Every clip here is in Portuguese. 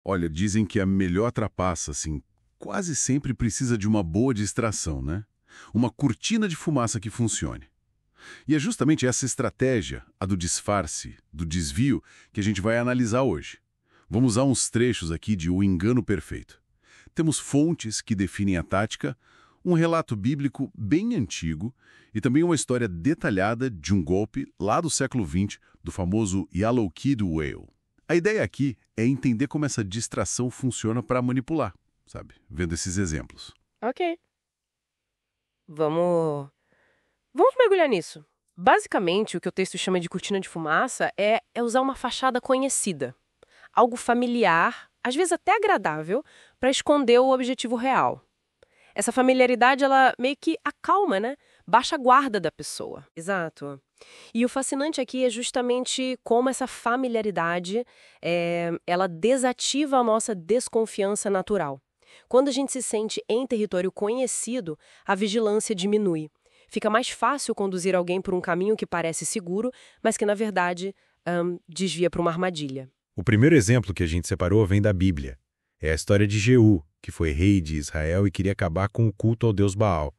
Olha, dizem que a melhor trapaça, assim, quase sempre precisa de uma boa distração, né? Uma cortina de fumaça que funcione. E é justamente essa estratégia, a do disfarce, do desvio, que a gente vai analisar hoje. Vamos usar uns trechos aqui de O Engano Perfeito. Temos fontes que definem a tática, um relato bíblico bem antigo e também uma história detalhada de um golpe lá do século XX, do famoso Yellow Kid Whale. A ideia aqui é entender como essa distração funciona para manipular, sabe? Vendo esses exemplos. Ok. Vamos mergulhar nisso. Basicamente, o que o texto chama de cortina de fumaça é usar uma fachada conhecida. Algo familiar, às vezes até agradável, para esconder o objetivo real. Essa familiaridade, ela meio que acalma, né? Baixa a guarda da pessoa. Exato. E o fascinante aqui é justamente como essa familiaridade, ela desativa a nossa desconfiança natural. Quando a gente se sente em território conhecido, a vigilância diminui. Fica mais fácil conduzir alguém por um caminho que parece seguro, mas que, na verdade, desvia para uma armadilha. O primeiro exemplo que a gente separou vem da Bíblia. É a história de Jeú, que foi rei de Israel e queria acabar com o culto ao deus Baal.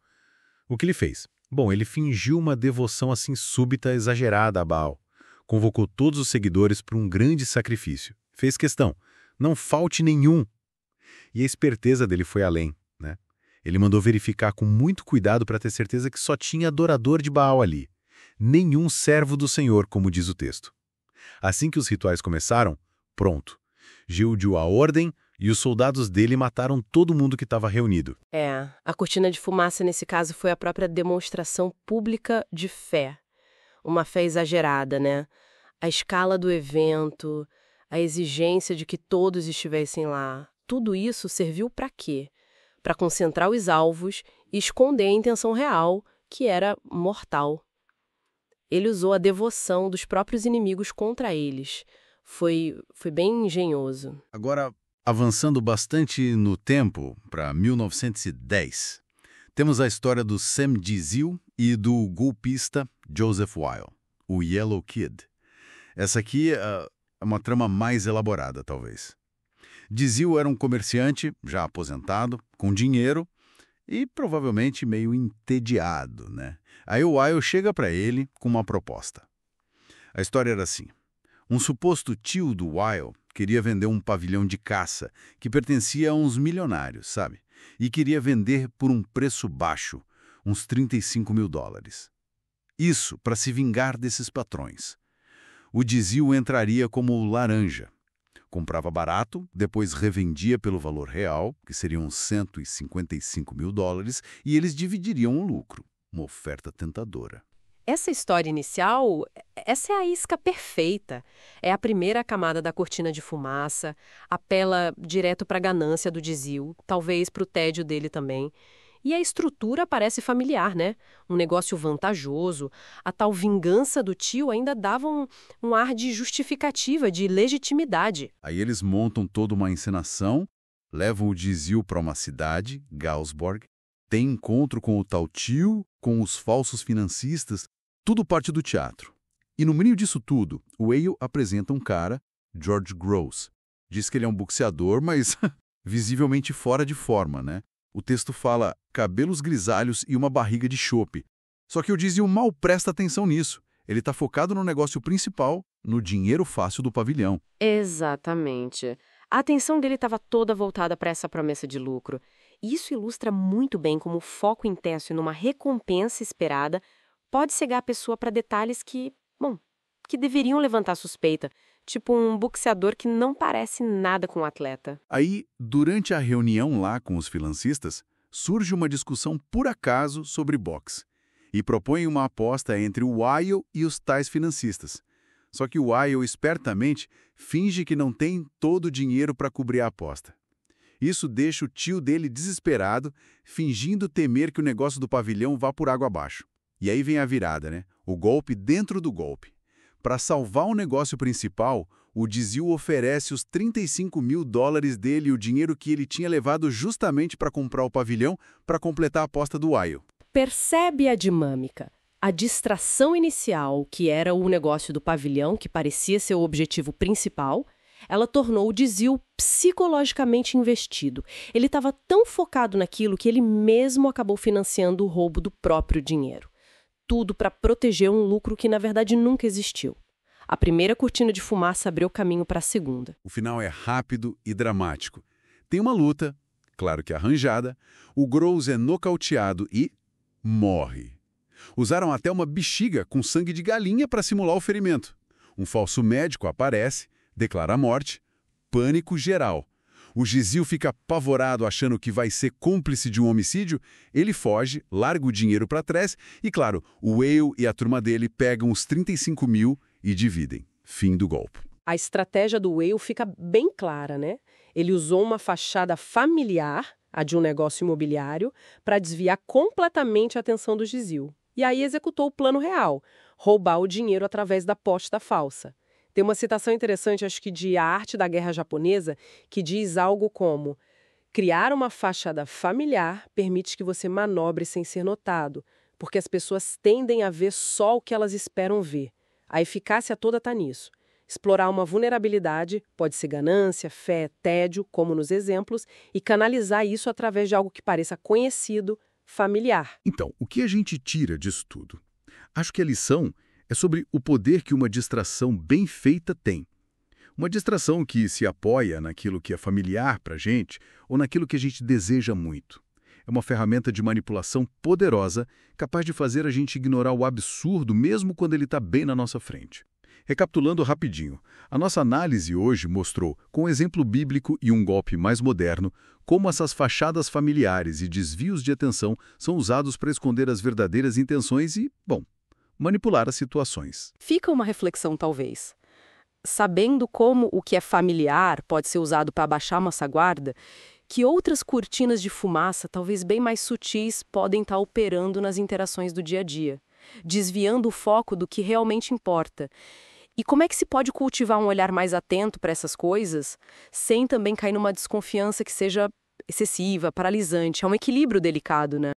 O que ele fez? Bom, ele fingiu uma devoção assim súbita, exagerada a Baal. Convocou todos os seguidores para um grande sacrifício. Fez questão, não falte nenhum. E a esperteza dele foi além, né? Ele mandou verificar com muito cuidado para ter certeza que só tinha adorador de Baal ali. Nenhum servo do Senhor, como diz o texto. Assim que os rituais começaram, pronto. Jeú deu a ordem e os soldados dele mataram todo mundo que estava reunido. A cortina de fumaça nesse caso foi a própria demonstração pública de fé. Uma fé exagerada, né? A escala do evento, a exigência de que todos estivessem lá. Tudo isso serviu para quê? Para concentrar os alvos e esconder a intenção real, que era mortal. Ele usou a devoção dos próprios inimigos contra eles. Foi bem engenhoso. Agora, avançando bastante no tempo, para 1910, temos a história do Sam Dizil e do golpista Joseph Weil, o Yellow Kid. Essa aqui é uma trama mais elaborada, talvez. Dizil era um comerciante, já aposentado, com dinheiro e provavelmente meio entediado, né? Aí o Weil chega para ele com uma proposta. A história era assim. Um suposto tio do Weil queria vender um pavilhão de caça que pertencia a uns milionários, sabe? E queria vender por um preço baixo, uns $35 mil. Isso para se vingar desses patrões. O Dizil entraria como o laranja. Comprava barato, depois revendia pelo valor real, que seriam uns $155 mil, e eles dividiriam o lucro. Uma oferta tentadora. Essa história inicial, essa é a isca perfeita. É a primeira camada da cortina de fumaça, apela direto para a ganância do Dizil, talvez para o tédio dele também. E a estrutura parece familiar, né? Um negócio vantajoso. A tal vingança do tio ainda dava um ar de justificativa, de legitimidade. Aí eles montam toda uma encenação, levam o Dizil para uma cidade, Galsborg, tem encontro com o tal tio, com os falsos financistas, tudo parte do teatro. E no meio disso tudo, o Weil apresenta um cara, George Gross. Diz que ele é um boxeador, mas visivelmente fora de forma, né? O texto fala cabelos grisalhos e uma barriga de chope. Só que o Dizil mal presta atenção nisso. Ele está focado no negócio principal, no dinheiro fácil do pavilhão. Exatamente. A atenção dele estava toda voltada para essa promessa de lucro. E isso ilustra muito bem como o foco intenso numa recompensa esperada pode cegar a pessoa para detalhes que deveriam levantar suspeita. Tipo um boxeador que não parece nada com o atleta. Aí, durante a reunião lá com os financistas, surge uma discussão por acaso sobre boxe e propõe uma aposta entre o Weil e os tais financistas. Só que o Weil, espertamente, finge que não tem todo o dinheiro para cobrir a aposta. Isso deixa o tio dele desesperado, fingindo temer que o negócio do pavilhão vá por água abaixo. E aí vem a virada, né? O golpe dentro do golpe. Para salvar o negócio principal, o Dizil oferece os $35 mil dele e o dinheiro que ele tinha levado justamente para comprar o pavilhão para completar a aposta do Weil. Percebe a dinâmica. A distração inicial, que era o negócio do pavilhão, que parecia ser o objetivo principal, Ela tornou o Dizil psicologicamente investido. Ele estava tão focado naquilo que ele mesmo acabou financiando o roubo do próprio dinheiro. Tudo para proteger um lucro que, na verdade, nunca existiu. A primeira cortina de fumaça abriu caminho para a segunda. O final é rápido e dramático. Tem uma luta, claro que arranjada, o Groves é nocauteado e morre. Usaram até uma bexiga com sangue de galinha para simular o ferimento. Um falso médico aparece, declara a morte, pânico geral. O Dizil fica apavorado achando que vai ser cúmplice de um homicídio, ele foge, larga o dinheiro para trás e, claro, o Whale e a turma dele pegam os 35 mil e dividem. Fim do golpe. A estratégia do Whale fica bem clara, né? Ele usou uma fachada familiar, a de um negócio imobiliário, para desviar completamente a atenção do Dizil. E aí executou o plano real, roubar o dinheiro através da posta falsa. Tem uma citação interessante, acho que de A Arte da Guerra Japonesa, que diz algo como: criar uma fachada familiar permite que você manobre sem ser notado, porque as pessoas tendem a ver só o que elas esperam ver. A eficácia toda está nisso. Explorar uma vulnerabilidade, pode ser ganância, fé, tédio, como nos exemplos, e canalizar isso através de algo que pareça conhecido, familiar. Então, o que a gente tira disso tudo? Acho que a lição é sobre o poder que uma distração bem feita tem. Uma distração que se apoia naquilo que é familiar para a gente ou naquilo que a gente deseja muito. É uma ferramenta de manipulação poderosa, capaz de fazer a gente ignorar o absurdo mesmo quando ele está bem na nossa frente. Recapitulando rapidinho, a nossa análise hoje mostrou, com um exemplo bíblico e um golpe mais moderno, como essas fachadas familiares e desvios de atenção são usados para esconder as verdadeiras intenções e, bom, manipular as situações. Fica uma reflexão, talvez. Sabendo como o que é familiar pode ser usado para abaixar nossa guarda, que outras cortinas de fumaça, talvez bem mais sutis, podem estar operando nas interações do dia a dia, desviando o foco do que realmente importa. E como é que se pode cultivar um olhar mais atento para essas coisas, sem também cair numa desconfiança que seja excessiva, paralisante? É um equilíbrio delicado, né?